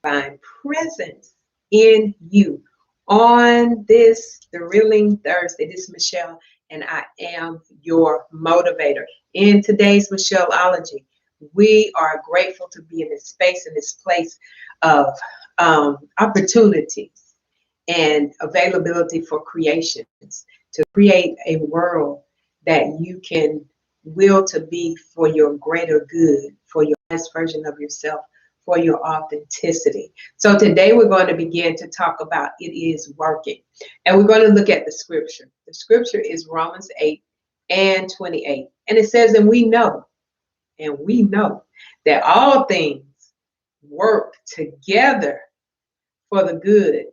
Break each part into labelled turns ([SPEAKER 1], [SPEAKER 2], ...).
[SPEAKER 1] divine presence in you. On this Thrilling Thursday, this is Michelle, and I am your motivator. In today's Michelleology, we are grateful to be in this space, in this place of opportunities and availability for creations to create a world that you can will to be for your greater good, for your best version of yourself, for your authenticity. So today we're going to begin to talk about it is working. And we're going to look at the scripture. The scripture is Romans 8 and 28. And it says, and we know that all things work together for the good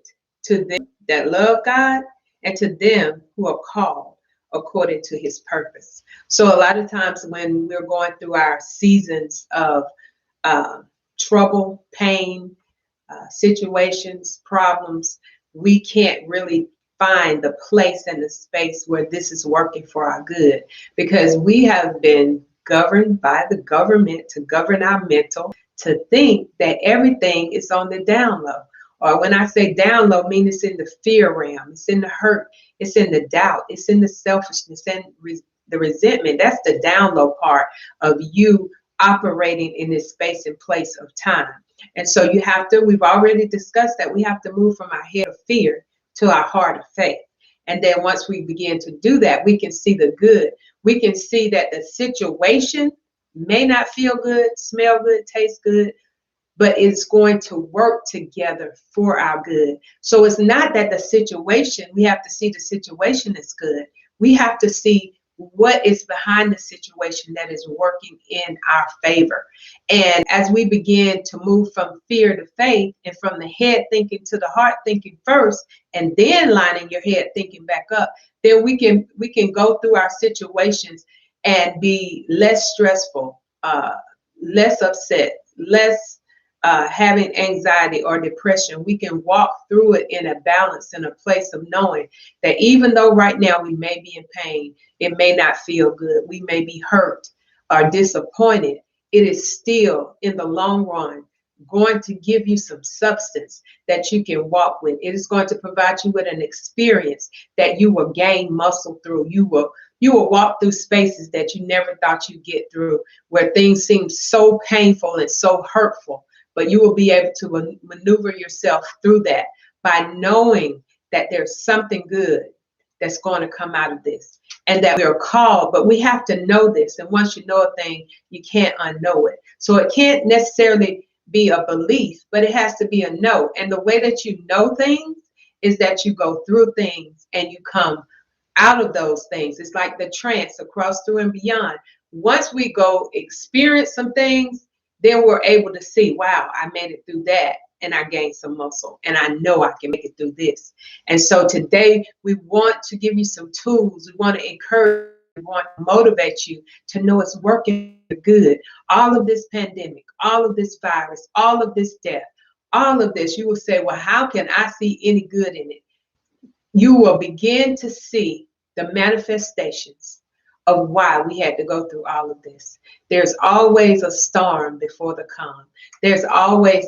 [SPEAKER 1] to them that love God and to them who are called according to his purpose. So a lot of times when we're going through our seasons of trouble, pain, situations, problems, we can't really find the place and the space where this is working for our good, because we have been governed by the government to govern our mental, to think that everything is on the down low. Or when I say down low, I mean it's in the fear realm, it's in the hurt, it's in the doubt, it's in the selfishness and the resentment. That's the down low part of you operating in this space and place of time. And so we've already discussed that we have to move from our head of fear to our heart of faith. And then once we begin to do that, we can see the good. We can see that the situation may not feel good, smell good, taste good, but it's going to work together for our good. So it's not that the situation, we have to see the situation is good. We have to see what is behind the situation that is working in our favor. And as we begin to move from fear to faith, and from the head thinking to the heart thinking first, and then lining your head thinking back up, then we can go through our situations and be less stressful, less upset, less having anxiety or depression. We can walk through it in a balance, in a place of knowing that even though right now we may be in pain, it may not feel good, we may be hurt or disappointed, it is still in the long run going to give you some substance that you can walk with. It is going to provide you with an experience that you will gain muscle through. You will walk through spaces that you never thought you'd get through, where things seem so painful and so hurtful. But you will be able to maneuver yourself through that by knowing that there's something good that's going to come out of this, and that we are called. But we have to know this. And once you know a thing, you can't unknow it. So it can't necessarily be a belief, but it has to be a know. And the way that you know things is that you go through things and you come out of those things. It's like the trance, across, through, and beyond. Once we go experience some things, then we're able to see, wow, I made it through that and I gained some muscle, and I know I can make it through this. And so today we want to give you some tools. We want to encourage, we want to motivate you to know it's working for good. All of this pandemic, all of this virus, all of this death, all of this, you will say, well, how can I see any good in it? You will begin to see the manifestations of why we had to go through all of this. There's always a storm before the calm. There's always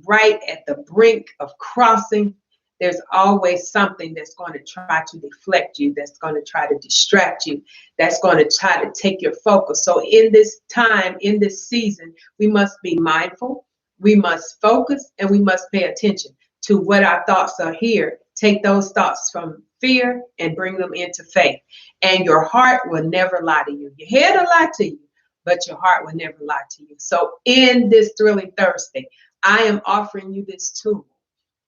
[SPEAKER 1] right at the brink of crossing, there's always something that's going to try to deflect you, that's going to try to distract you, that's going to try to take your focus. So in this time, in this season, we must be mindful, we must focus, and we must pay attention to what our thoughts are here. Take those thoughts from fear and bring them into faith. And your heart will never lie to you. Your head will lie to you, but your heart will never lie to you. So in this Thrilling Thursday, I am offering you this tool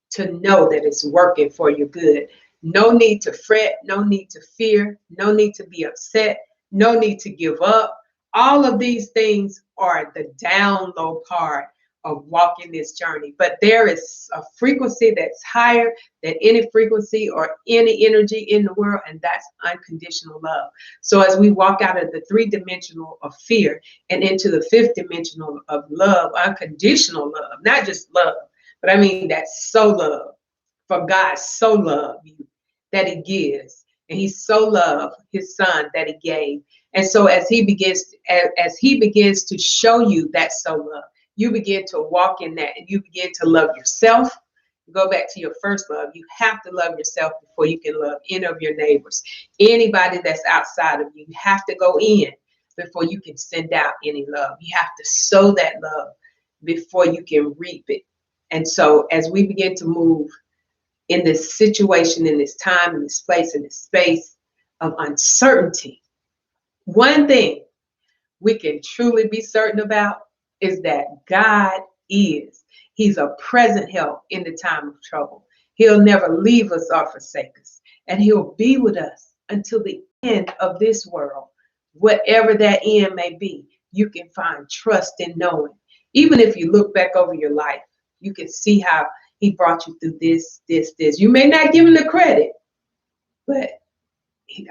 [SPEAKER 1] to know that it's working for your good. No need to fret, no need to fear, no need to be upset, no need to give up. All of these things are the down low part of walking this journey. But there is a frequency that's higher than any frequency or any energy in the world, and that's unconditional love. So as we walk out of the 3-dimensional of fear and into the 5th dimensional of love, unconditional love, not just love, but I mean that's so love. For God so loved you that he gives, and he so loved his son that he gave. And so as he begins to show you that so love, you begin to walk in that, and you begin to love yourself. Go back to your first love. You have to love yourself before you can love any of your neighbors. Anybody that's outside of you, you have to go in before you can send out any love. You have to sow that love before you can reap it. And so as we begin to move in this situation, in this time, in this place, in this space of uncertainty, one thing we can truly be certain about is that God is. He's a present help in the time of trouble. He'll never leave us or forsake us. And he'll be with us until the end of this world. Whatever that end may be, you can find trust in knowing. Even if you look back over your life, you can see how he brought you through this. You may not give him the credit, but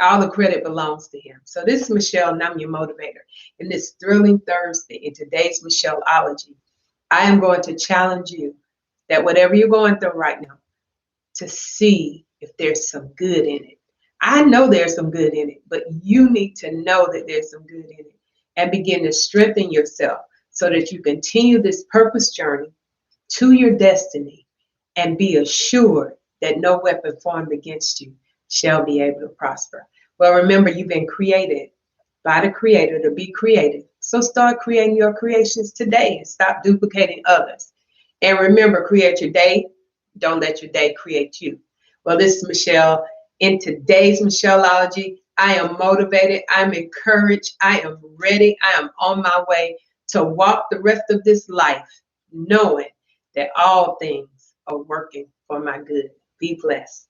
[SPEAKER 1] all the credit belongs to him. So this is Michelle, and I'm your motivator. In this thrilling Thursday, in today's Michelleology, I am going to challenge you that whatever you're going through right now, to see if there's some good in it. I know there's some good in it, but you need to know that there's some good in it and begin to strengthen yourself so that you continue this purpose journey to your destiny and be assured that no weapon formed against you shall be able to prosper. Well, remember, you've been created by the Creator to be creative. So start creating your creations today and stop duplicating others. And remember, create your day. Don't let your day create you. Well, this is Michelle. In today's Michelleology, I am motivated. I'm encouraged. I am ready. I am on my way to walk the rest of this life knowing that all things are working for my good. Be blessed.